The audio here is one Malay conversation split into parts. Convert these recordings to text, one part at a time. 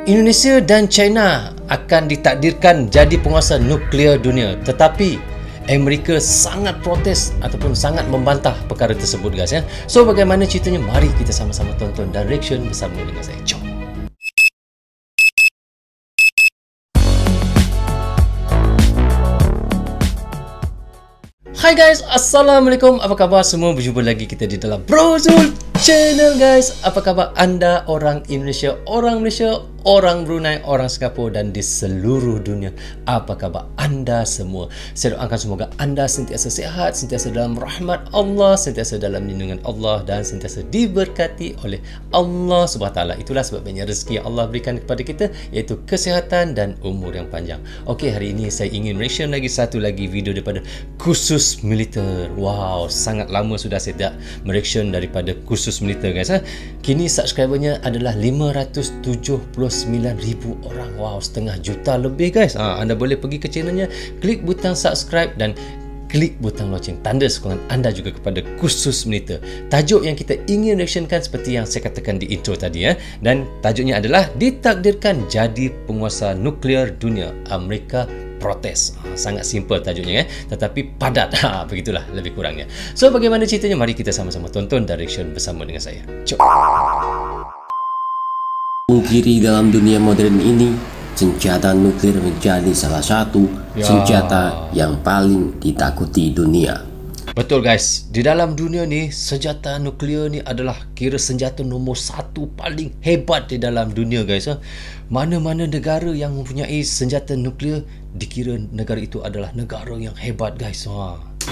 Indonesia dan China akan ditakdirkan jadi penguasa nuklear dunia, tetapi Amerika sangat protes ataupun sangat membantah perkara tersebut, guys, ya. So bagaimana ceritanya? Mari kita sama-sama tonton dan reaction bersama dengan saya. Jom. Hai guys, Assalamualaikum. Apa khabar semua? Berjumpa lagi kita di dalam Brozul Channel, guys. Apa khabar anda, orang Indonesia, orang Malaysia, orang Brunei, orang Singapura dan di seluruh dunia? Apa khabar anda semua? Saya doakan semoga anda sentiasa sihat, sentiasa dalam rahmat Allah, sentiasa dalam lindungan Allah dan sentiasa diberkati oleh Allah SWT. Itulah sebabnya rezeki yang Allah berikan kepada kita, iaitu kesihatan dan umur yang panjang. Okey, hari ini saya ingin reaction lagi satu lagi video daripada Khusus Militer. Wow, sangat lama sudah saya tidak mereaction daripada Khusus Militer, guys. Kini subscribernya adalah 579,000 orang. Wow, setengah juta lebih, guys. Anda boleh pergi ke channelnya, klik butang subscribe dan klik butang loceng, tanda sokongan anda juga kepada Khusus Militer. Tajuk yang kita ingin reactionkan seperti yang saya katakan di intro tadi, ya. Dan tajuknya adalah ditakdirkan jadi penguasa nuklear dunia, Amerika protes. Sangat simple tajuknya, ya, tetapi padat. Begitulah lebih kurangnya. So bagaimana ceritanya? Mari kita sama-sama tonton dan reaction bersama dengan saya. Jom. Pungkiri dalam dunia modern ini, senjata nuklir menjadi salah satu senjata yang paling ditakuti dunia. Betul, guys. Di dalam dunia ni, senjata nuklear ni adalah kira senjata nombor satu paling hebat di dalam dunia, guys. Mana-mana negara yang mempunyai senjata nuklear, dikira negara itu adalah negara yang hebat, guys.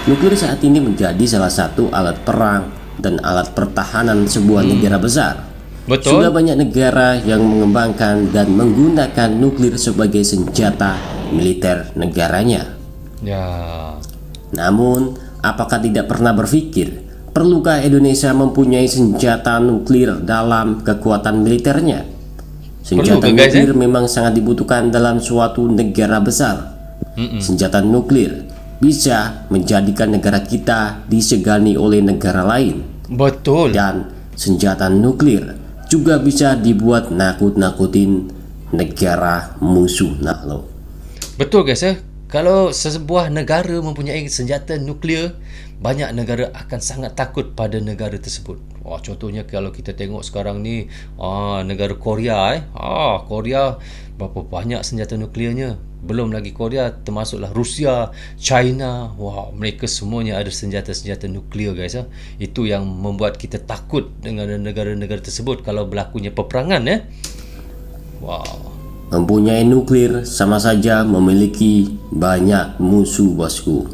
Nuklir saat ini menjadi salah satu alat perang dan alat pertahanan sebuah negara besar. Betul. Sudah banyak negara yang mengembangkan dan menggunakan nuklir sebagai senjata militer negaranya. Ya. Namun, apakah tidak pernah berpikir, perlukah Indonesia mempunyai senjata nuklir dalam kekuatan militernya? Senjata nuklir memang sangat dibutuhkan dalam suatu negara besar. Senjata nuklir bisa menjadikan negara kita disegani oleh negara lain. Betul. Dan senjata nuklir juga bisa dibuat nakut-nakutin negara musuh. Betul, guys, ya. Kalau sebuah negara mempunyai senjata nuklear, banyak negara akan sangat takut pada negara tersebut. Contohnya kalau kita tengok sekarang ni, negara Korea, Korea berapa banyak senjata nuklearnya. Belum lagi Korea, termasuklah Rusia, China. Mereka semuanya ada senjata-senjata nuklear, guys. Itu yang membuat kita takut dengan negara-negara tersebut kalau berlakunya peperangan, ya. Mempunyai nuklir sama saja memiliki banyak musuh, bosku.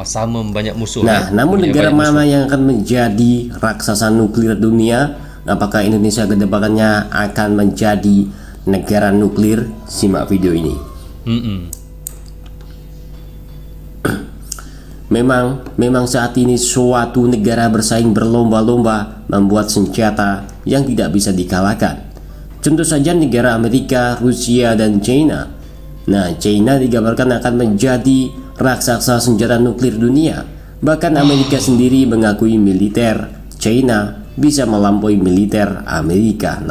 Sama banyak musuh. Namun negara mana yang akan menjadi raksasa nuklir dunia? Apakah Indonesia kedepannya akan menjadi negara nuklir? Simak video ini. Memang saat ini suatu negara bersaing berlomba-lomba membuat senjata yang tidak bisa dikalahkan. Contoh saja negara Amerika, Rusia, dan China. China digambarkan akan menjadi raksasa senjata nuklir dunia. Bahkan Amerika sendiri mengakui militer China bisa melampaui militer Amerika.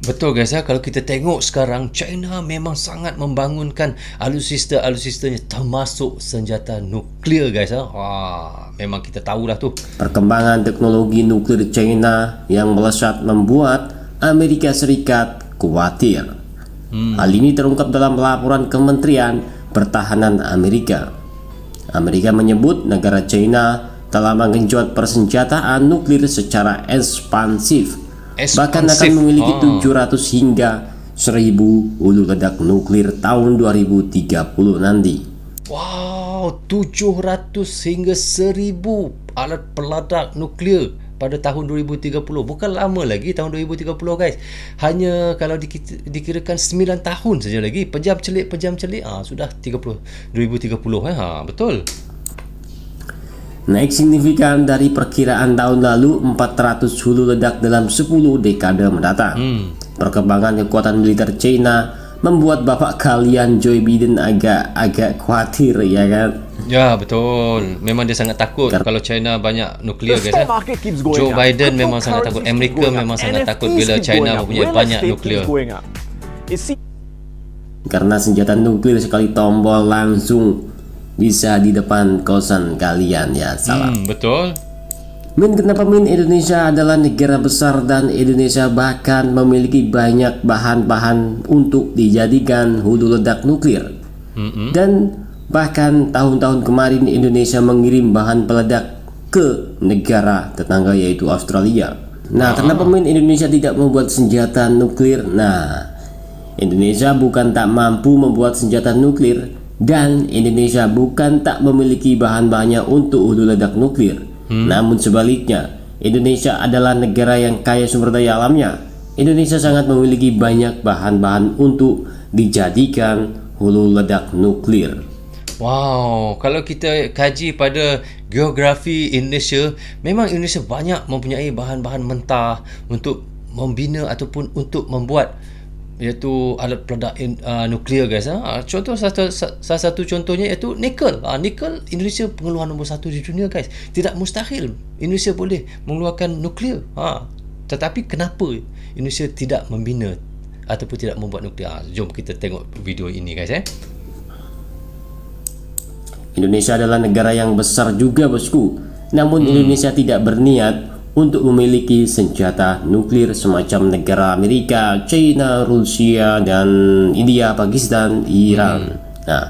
Betul, guys, ya. Kalau kita tengok sekarang, China memang sangat membangunkan alutsista-alutsistanya, termasuk senjata nuklear, guys. Memang kita tahulah tu. Perkembangan teknologi nuklir China yang melesat membuat Amerika Serikat khawatir. Hal ini terungkap dalam laporan Kementerian Pertahanan Amerika. Amerika menyebut negara China telah menggenjot persenjataan nuklir secara ekspansif. Bahkan akan memiliki 700 hingga 1000 hulu ledak nuklir tahun 2030 nanti. 700 hingga 1000 alat peledak nuklir pada tahun 2030. Bukan lama lagi tahun 2030, guys. Hanya kalau dikirakan 9 tahun saja lagi. Pejam celik sudah 2030. Betul. Naik signifikan dari perkiraan tahun lalu, 400 hulu ledak dalam 10 dekade mendatang. Perkembangan kekuatan militer China membuat bapak kalian Joe Biden agak khawatir, ya kan? Ya, betul. Memang dia sangat takut kalau China banyak nuklear, guys. Joe Biden memang sangat takut. Amerika memang sangat takut bila China mempunyai banyak nuklear. Karena senjata nuklir sekali tombol langsung bisa di depan kosan kalian ya. Salam. Betul. Kenapa Indonesia adalah negara besar dan Indonesia bahkan memiliki banyak bahan-bahan untuk dijadikan hulu ledak nuklir. Dan bahkan tahun-tahun kemarin Indonesia mengirim bahan peledak ke negara tetangga yaitu Australia. Nah, kenapa Indonesia tidak membuat senjata nuklir? Nah, Indonesia bukan tak mampu membuat senjata nuklir, dan Indonesia bukan tak memiliki bahan-bahannya untuk hulu ledak nuklir. Namun sebaliknya, Indonesia adalah negara yang kaya sumber daya alamnya. Indonesia sangat memiliki banyak bahan-bahan untuk dijadikan hulu ledak nuklir. Wow, kalau kita kaji pada geografi Indonesia, memang Indonesia banyak mempunyai bahan-bahan mentah untuk membina ataupun untuk membuat iaitu alat peledak nuklear, guys. Contoh salah satu contohnya iaitu nikel. Nikel Indonesia pengeluaran nombor 1 di dunia, guys. Tidak mustahil Indonesia boleh mengeluarkan nuklear. Tetapi kenapa Indonesia tidak membina ataupun tidak membuat nuklear? Jom kita tengok video ini, guys. Indonesia adalah negara yang besar juga, bosku. Namun Indonesia tidak berniat untuk memiliki senjata nuklir semacam negara Amerika, China, Rusia, dan India, Pakistan, Iran. Nah,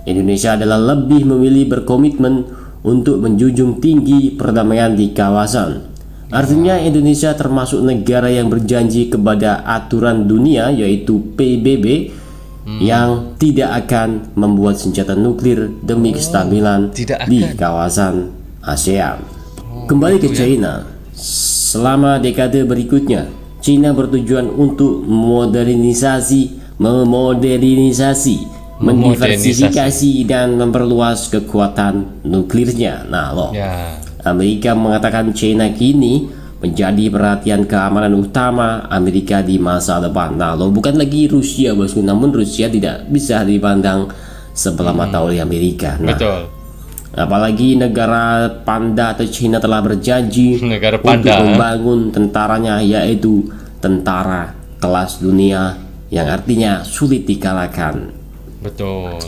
Indonesia adalah lebih memilih berkomitmen untuk menjunjung tinggi perdamaian di kawasan. Artinya Indonesia termasuk negara yang berjanji kepada aturan dunia yaitu PBB yang tidak akan membuat senjata nuklir demi kestabilan di kawasan ASEAN. Kembali ke China, selama dekade berikutnya, China bertujuan untuk memodernisasi, mendiversifikasi dan memperluas kekuatan nuklirnya. Nah, Amerika mengatakan China kini menjadi perhatian keamanan utama Amerika di masa depan. Nah, bukan lagi Rusia, bosku, namun Rusia tidak bisa dipandang sebelah mata oleh Amerika. Nah, betul. Apalagi negara panda atau China telah berjanji untuk membangun tentaranya, yaitu tentara kelas dunia yang artinya sulit dikalahkan. Betul.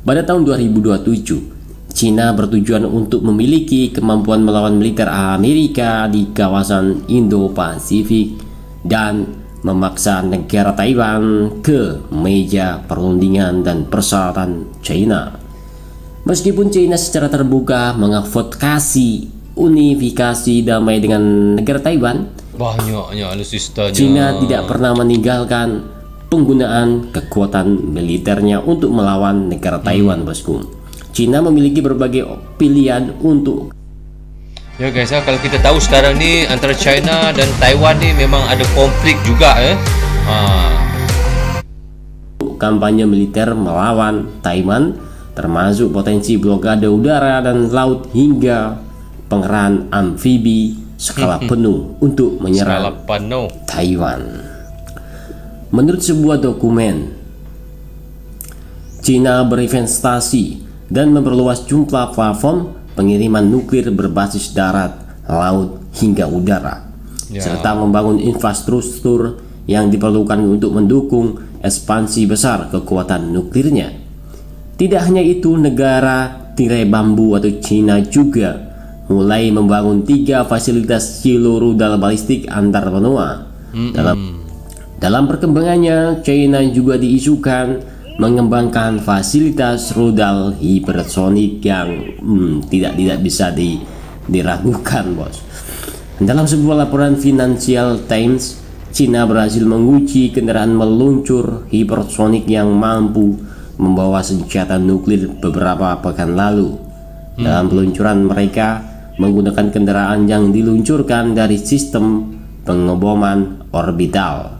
Pada tahun 2027, China bertujuan untuk memiliki kemampuan melawan militer Amerika di kawasan Indo-Pasifik dan memaksa negara Taiwan ke meja perundingan dan persyaratan China. Meskipun China secara terbuka mengadvokasi unifikasi damai dengan negara Taiwan, banyaknya alutsistanya, China tidak pernah meninggalkan penggunaan kekuatan militernya untuk melawan negara Taiwan, bosku. China memiliki berbagai pilihan untuk ya, guys. Kalau kita tahu sekarang ni antara China dan Taiwan ni memang ada konflik juga, kampanye militer melawan Taiwan, termasuk potensi blokade udara dan laut hingga pengerahan amfibi skala penuh untuk menyerang Taiwan. Menurut sebuah dokumen, China berinvestasi dan memperluas jumlah platform pengiriman nuklir berbasis darat, laut hingga udara, serta membangun infrastruktur yang diperlukan untuk mendukung ekspansi besar kekuatan nuklirnya. Tidak hanya itu, negara tirai bambu atau China juga mulai membangun 3 fasilitas kilo rudal balistik antar benua. Dalam perkembangannya, China juga diisukan mengembangkan fasilitas rudal hipersonik yang tidak bisa diragukan, bos. Dalam sebuah laporan Financial Times, China berhasil menguji kendaraan meluncur hipersonik yang mampu membawa senjata nuklir beberapa pekan lalu. Dalam peluncuran mereka menggunakan kendaraan yang diluncurkan dari sistem pengeboman orbital.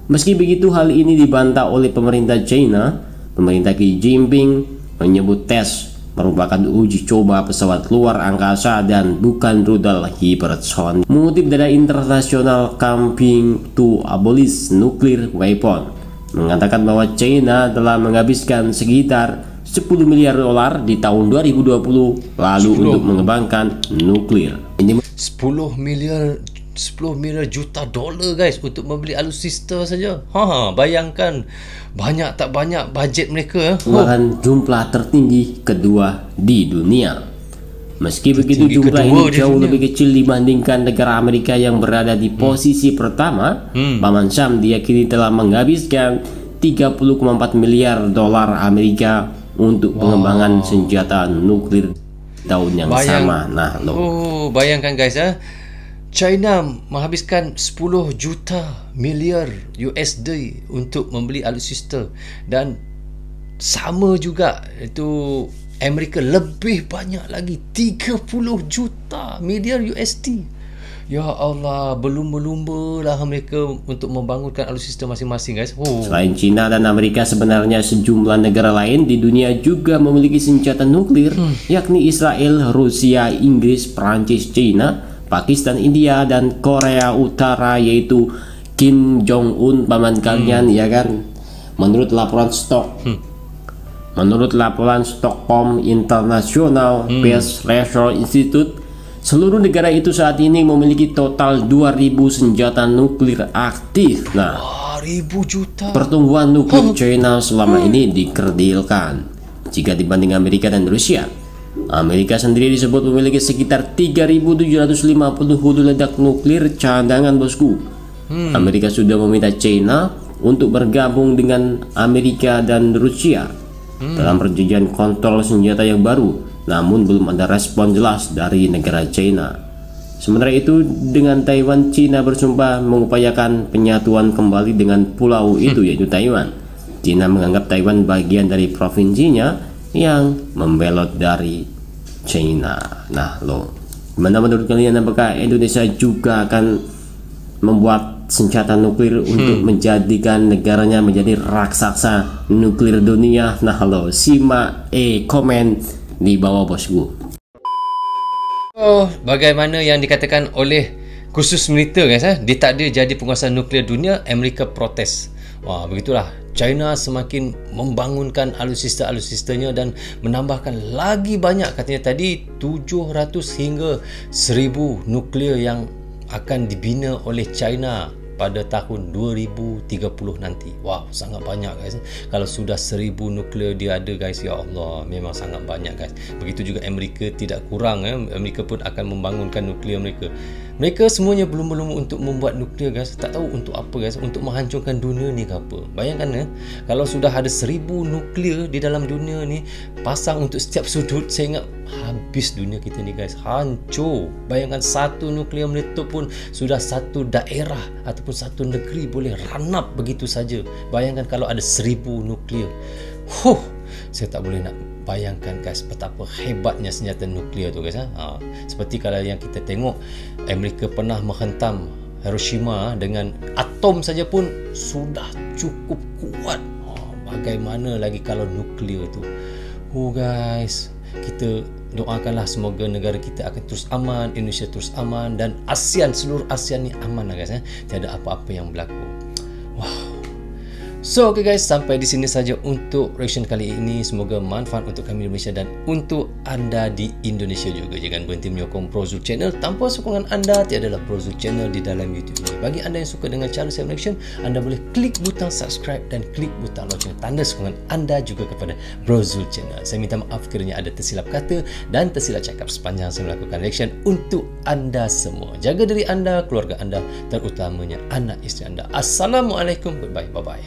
Meski begitu, hal ini dibantah oleh pemerintah China. Pemerintah Xi Jinping menyebut tes merupakan uji coba pesawat luar angkasa dan bukan rudal hipersonik. Mengutip dari International Campaign to Abolish Nuclear Weapon, mengatakan bahwa China telah menghabiskan sekitar $10 miliar di tahun 2020 lalu untuk mengembangkan nuklir. Ini 10 miliar juta dolar guys untuk membeli alutsista saja. Bayangkan banyak tak banyak bajet mereka. Merupakan jumlah tertinggi kedua di dunia. Meski begitu, jumlah ini jauh lebih kecil dibandingkan negara Amerika yang berada di posisi pertama. Paman Sam diyakini telah menghabiskan 30,4 miliar dolar Amerika untuk pengembangan senjata nuklir tahun yang sama. Nah, bayangkan guys ya. China menghabiskan 10 juta miliar USD untuk membeli alutsista, dan sama juga itu Amerika lebih banyak lagi 30 juta miliar USD. Ya Allah, berlumba-lumba lah mereka untuk membangunkan alutsista masing-masing guys. Selain China dan Amerika, sebenarnya sejumlah negara lain di dunia juga memiliki senjata nuklir, yakni Israel, Rusia, Inggris, Prancis, China, Pakistan, India, dan Korea Utara, yaitu Kim Jong Un paman kalian ya kan. Menurut laporan Stockholm International Peace Research Institute, seluruh negara itu saat ini memiliki total 2.000 senjata nuklir aktif. Nah, 2.000 juta. Pertumbuhan nuklir China selama ini dikerdilkan jika dibanding Amerika dan Rusia. Amerika sendiri disebut memiliki sekitar 3.750 hulu ledak nuklir cadangan bosku. Amerika sudah meminta China untuk bergabung dengan Amerika dan Rusia dalam perjanjian kontrol senjata yang baru, namun belum ada respon jelas dari negara China. Sementara itu, dengan Taiwan, China bersumpah mengupayakan penyatuan kembali dengan pulau itu, yaitu Taiwan. China menganggap Taiwan bagian dari provinsinya yang membelot dari China. Nah, gimana menurut kalian? Apakah Indonesia juga akan membuat senjata nuklir untuk menjadikan negaranya menjadi raksasa nuklir dunia? Nah, simak komen di bawah bosku. Bagaimana yang dikatakan oleh khusus militer guys, ditakdir jadi penguasa nuklir dunia, Amerika protes. Begitulah, China semakin membangunkan alutsista-alutsistanya dan menambahkan lagi banyak, katanya tadi 700 hingga 1000 nuklir yang akan dibina oleh China pada tahun 2030 nanti. Sangat banyak guys. Kalau sudah 1000 nuklir dia ada guys, ya Allah, memang sangat banyak guys. Begitu juga Amerika, tidak kurang Amerika pun akan membangunkan nuklir mereka. Mereka semuanya belum untuk membuat nuklir guys. Tak tahu untuk apa guys, untuk menghancurkan dunia ni ke apa. Bayangkan kalau sudah ada 1000 nuklir di dalam dunia ni, pasang untuk setiap sudut, saya ingat habis dunia kita ni guys, hancur. Bayangkan satu nuklir meletup pun sudah satu daerah ataupun satu negeri boleh ranap begitu saja. Bayangkan kalau ada 1000 nuklir. Saya tak boleh nak bayangkan guys betapa hebatnya senjata nuklir tu guys. Seperti kalau yang kita tengok, Amerika pernah menghentam Hiroshima dengan atom saja pun sudah cukup kuat. Bagaimana lagi kalau nuklir tu? Guys, kita doakanlah semoga negara kita akan terus aman, Indonesia terus aman, dan ASEAN, seluruh ASEAN ni aman lah guys. Tiada apa-apa yang berlaku. So okay guys, sampai di sini saja untuk reaction kali ini. Semoga manfaat untuk kami di Malaysia dan untuk anda di Indonesia juga. Jangan berhenti menyokong Brozul Channel. Tanpa sokongan anda, tiadalah Brozul Channel di dalam YouTube ini. Bagi anda yang suka dengan cara saya reaction, anda boleh klik butang subscribe dan klik butang lonceng, tanda sokongan anda juga kepada Brozul Channel. Saya minta maaf kiranya ada tersilap kata dan tersilap cakap sepanjang saya melakukan reaction untuk anda semua. Jaga diri anda, keluarga anda, terutamanya anak isteri anda. Assalamualaikum, bye bye.